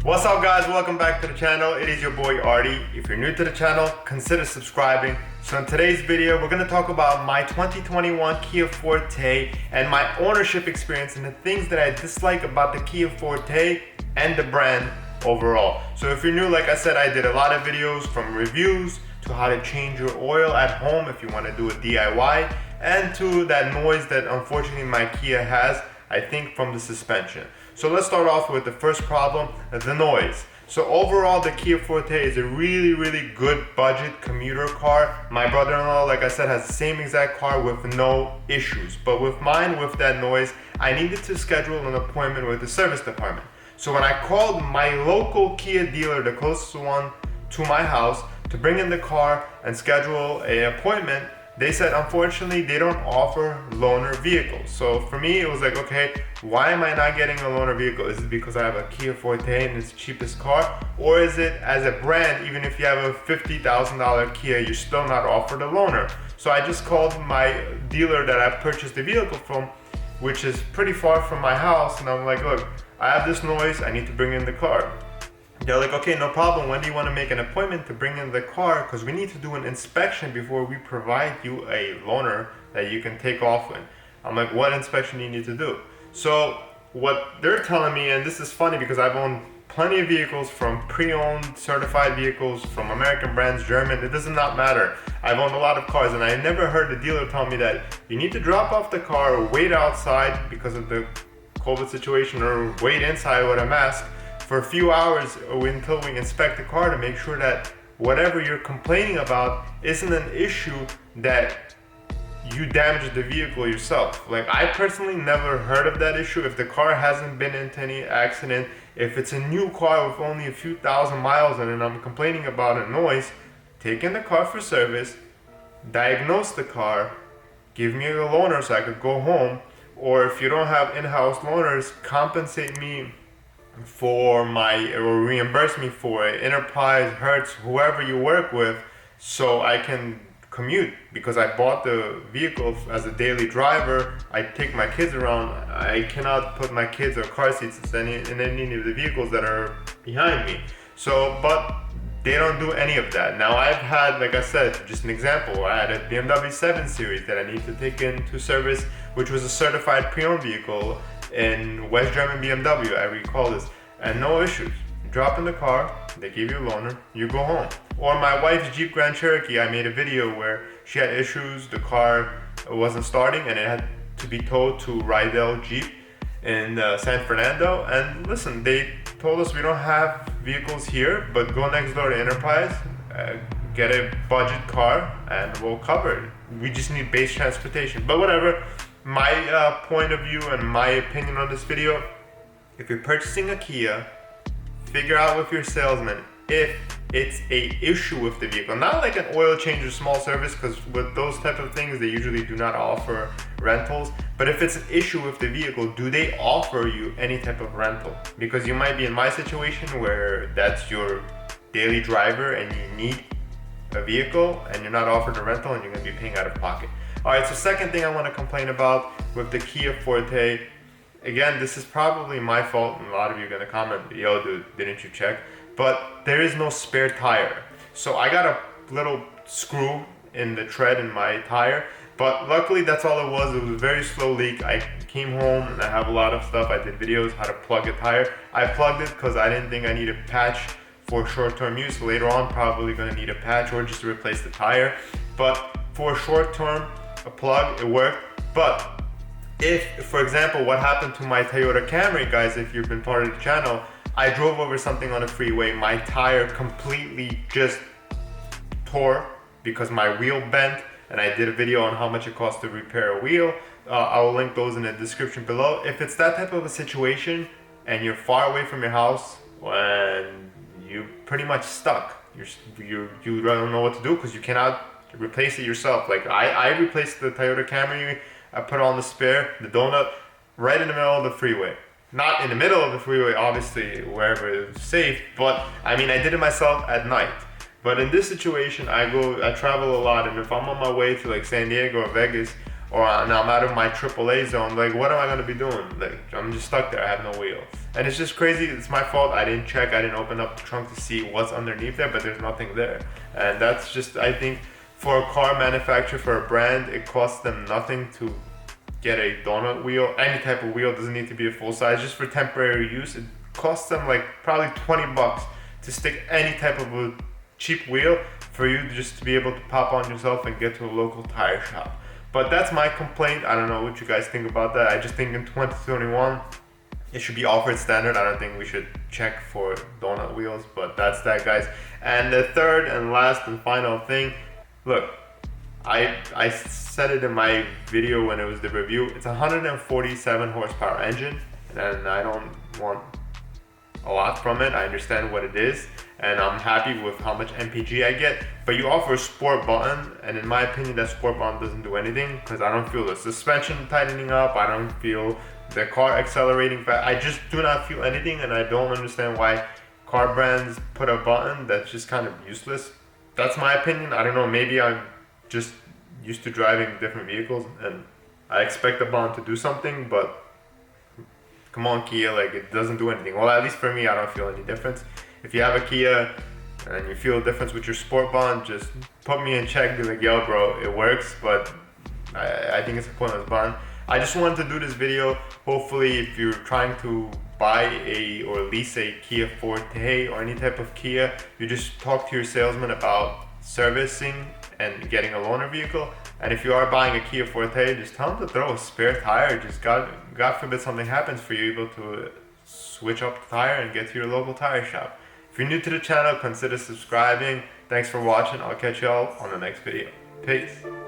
What's up guys, welcome back to the channel. It is your boy Artie. If you're new to the channel, consider subscribing. So in today's video, we're going to talk about my 2021 Kia Forte and my ownership experience and the things that I dislike about the Kia Forte and the brand overall. So if you're new, like I said, I did a lot of videos from reviews to how to change your oil at home if you want to do a DIY, and to that noise that unfortunately my Kia has, I think, from the suspension. So let's start off with the first problem, the noise. So overall, the Kia Forte is a really good budget commuter car. My brother-in-law, like I said, has the same exact car with no issues. But with mine, with that noise, I needed to schedule an appointment with the service department. So when I called my local Kia dealer, the closest one to my house, to bring in the car and schedule an appointment, they said unfortunately they don't offer loaner vehicles. So for me it was like, okay, why am I not getting a loaner vehicle? Is it because I have a Kia Forte and it's the cheapest car? Or is it as a brand, even if you have a $50,000 Kia, you're still not offered a loaner? So I just called my dealer that I purchased the vehicle from, which is pretty far from my house, and I'm like, look, I have this noise, I need to bring in the car. They're like, okay, no problem. When do you want to make an appointment to bring in the car? Because we need to do an inspection before we provide you a loaner that you can take off in. I'm like, what inspection do you need to do? So what they're telling me, and this is funny because I've owned plenty of vehicles, from pre-owned certified vehicles, from American brands, German, it does not matter. I've owned a lot of cars, and I never heard the dealer tell me that you need to drop off the car, wait outside because of the COVID situation, or wait inside with a mask for a few hours until we inspect the car to make sure that whatever you're complaining about isn't an issue that you damaged the vehicle yourself. Like, I personally never heard of that issue. If the car hasn't been into any accident, if it's a new car with only a few thousand miles in it and I'm complaining about a noise, take in the car for service, diagnose the car, give me a loaner so I could go home, or if you don't have in-house loaners, compensate me for or reimburse me for it, Enterprise, Hertz, whoever you work with, so I can commute, because I bought the vehicle as a daily driver. I take my kids around. I cannot put my kids or car seats in any of the vehicles that are behind me. So, but they don't do any of that. Now I've had, like I said, just an example, I had a BMW 7 Series that I need to take into service, which was a certified pre-owned vehicle in West German BMW, I recall this, and no issues. You drop in the car, they give you a loaner, you go home. Or my wife's Jeep Grand Cherokee, I made a video where she had issues, the car wasn't starting and it had to be towed to Rydell Jeep in San Fernando. And listen, they told us we don't have vehicles here, but go next door to Enterprise, get a budget car and we'll cover it. We just need base transportation, but whatever. My point of view and my opinion on this video, if you're purchasing a Kia, figure out with your salesman if it's a issue with the vehicle. Not like an oil change or small service, because with those type of things, they usually do not offer rentals. But if it's an issue with the vehicle, do they offer you any type of rental? Because you might be in my situation where that's your daily driver and you need a vehicle and you're not offered a rental and you're going to be paying out of pocket. Alright, so second thing I want to complain about with the Kia Forte, again, this is probably my fault, and a lot of you are going to comment, yo dude, didn't you check? But there is no spare tire. So I got a little screw in the tread in my tire, but luckily that's all it was. It was a very slow leak. I came home and I have a lot of stuff. I did videos how to plug a tire. I plugged it because I didn't think I need a patch for short-term use. Later on, probably going to need a patch or just to replace the tire. But for short-term, a plug, it worked. But if, for example, what happened to my Toyota Camry, guys, if you've been part of the channel, I drove over something on the freeway, my tire completely just tore because my wheel bent, and I did a video on how much it costs to repair a wheel. I will link those in the description below. If it's that type of a situation and you're far away from your house and you're pretty much stuck, you don't know what to do because you cannot replace it yourself. Like I replaced the Toyota Camry, I put on the spare, the donut, right in the middle of the freeway. Not in the middle of the freeway, obviously, wherever it's safe, but I mean, I did it myself at night. But in this situation, I travel a lot, and if I'm on my way to like San Diego or Vegas, or now I'm out of my AAA zone, like what am I gonna be doing? Like I'm just stuck there, I have no wheel. And it's just crazy. It's my fault. I didn't check. I didn't open up the trunk to see what's underneath there, but there's nothing there. And that's just, I think, for a car manufacturer, for a brand, it costs them nothing to get a donut wheel. Any type of wheel, doesn't need to be a full size, just for temporary use. It costs them like probably 20 bucks to stick any type of a cheap wheel for you just to be able to pop on yourself and get to a local tire shop. But that's my complaint. I don't know what you guys think about that. I just think in 2021, it should be offered standard. I don't think we should check for donut wheels, but that's that, guys. And the third and last and final thing, look, I said it in my video when it was the review, it's a 147 horsepower engine, and I don't want a lot from it. I understand what it is, and I'm happy with how much MPG I get, but you offer a sport button, and in my opinion, that sport button doesn't do anything, because I don't feel the suspension tightening up, I don't feel the car accelerating fast. I just do not feel anything, and I don't understand why car brands put a button that's just kind of useless. That's my opinion. I don't know, maybe I'm just used to driving different vehicles and I expect the button to do something, but come on, Kia, like, it doesn't do anything. Well, at least for me, I don't feel any difference. If you have a Kia and you feel a difference with your sport button, just put me in check, be like, yo bro, it works, but I think it's a pointless button. I just wanted to do this video. Hopefully, if you're trying to buy or lease a Kia Forte or any type of Kia, you just talk to your salesman about servicing and getting a loaner vehicle. And if you are buying a Kia Forte, just tell them to throw a spare tire. Just God forbid something happens for you, able to switch up the tire and get to your local tire shop. If you're new to the channel, consider subscribing. Thanks for watching. I'll catch y'all on the next video. Peace.